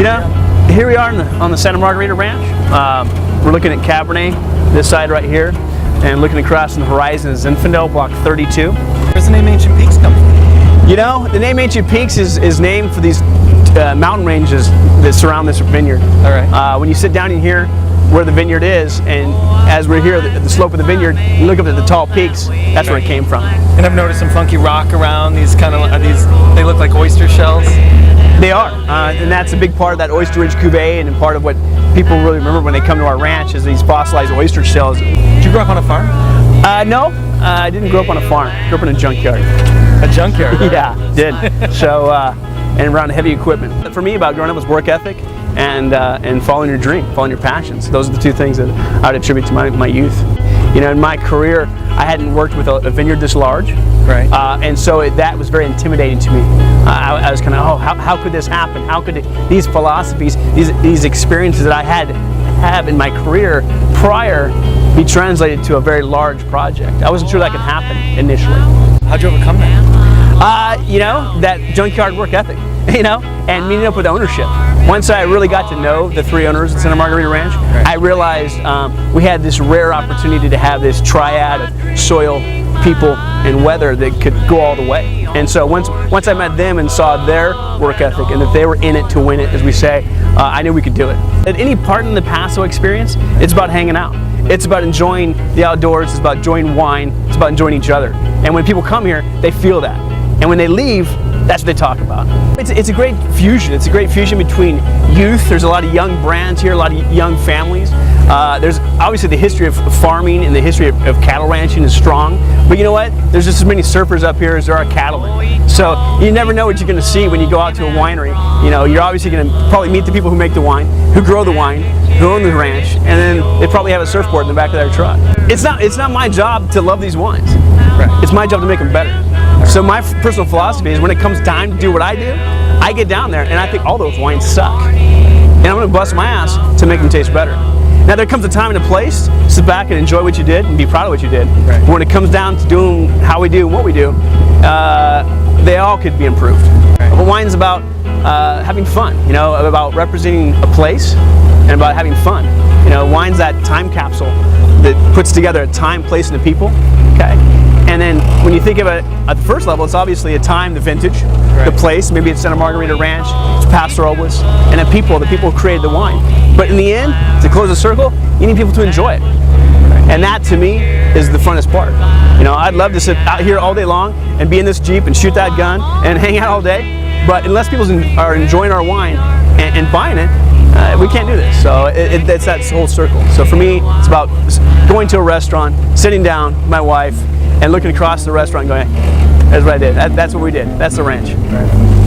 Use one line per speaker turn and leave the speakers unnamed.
Here we are on the Santa Margarita Ranch. We're looking at Cabernet, this side right here, and looking across on the horizon is Zinfandel, Block 32.
Where's the name Ancient Peaks come from?
The name Ancient Peaks is named for these mountain ranges that surround this vineyard.
All right.
When you sit down in here where the vineyard is, and as we're here at the slope of the vineyard, you look up at the tall peaks, that's where it came from.
And I've noticed some funky rock around. These they look like oyster shells.
They are, and that's a big part of that Oyster Ridge Cuvée, and part of what people really remember when they come to our ranch is these fossilized oyster shells.
Did you grow up on a farm?
No, I didn't grow up on a farm. I grew up in a junkyard.
A junkyard?
Yeah, did. So, and around heavy equipment. For me, about growing up was work ethic and following your dream, following your passions. Those are the two things that I would attribute to my youth. In my career, I hadn't worked with a vineyard this large.
Right.
And so that was very intimidating to me. I was kind of, how could this happen? How could these philosophies, these experiences that I had to have in my career prior be translated to a very large project? I wasn't sure that could happen initially.
How'd you overcome that?
That junkyard work ethic, and meeting up with ownership. Once I really got to know the three owners at Santa Margarita Ranch,
right,
I realized we had this rare opportunity to have this triad of soil, people, and weather that could go all the way. And so once I met them and saw their work ethic and that they were in it to win it, as we say, I knew we could do it. At any part in the Paso experience, it's about hanging out. It's about enjoying the outdoors, it's about enjoying wine, it's about enjoying each other. And when people come here, they feel that. And when they leave, that's what they talk about. It's a great fusion. It's a great fusion between youth. There's a lot of young brands here, a lot of young families. There's obviously the history of farming and the history of cattle ranching is strong. But you know what? There's just as many surfers up here as there are cattlemen. So you never know what you're going to see when you go out to a winery. You're obviously going to probably meet the people who make the wine, who grow the wine, who own the ranch, and then they probably have a surfboard in the back of their truck. It's not my job to love these wines.
Right.
It's my job to make them better. So my personal philosophy is when it comes time to do what I do, I get down there and I think all those wines suck. And I'm going to bust my ass to make them taste better. Now there comes a time and a place to sit back and enjoy what you did and be proud of what you did.
Right.
But when it comes down to doing how we do and what we do, they all could be improved. Right. But wine's about having fun, about representing a place and about having fun. Wine's that time capsule that puts together a time, place, and the people. Okay. And then when you think of it at the first level, it's obviously a time, the vintage,
right,
the place, maybe it's Santa Margarita Ranch, it's Paso Robles, and the people who created the wine. But in the end, to close the circle, you need people to enjoy it. And that to me is the funnest part. I'd love to sit out here all day long and be in this Jeep and shoot that gun and hang out all day. But unless people are enjoying our wine and buying it, we can't do this. So it's that whole circle. So for me, it's about going to a restaurant, sitting down with my wife, and looking across the restaurant going, that's what I did. That's what we did. That's the ranch.
Right.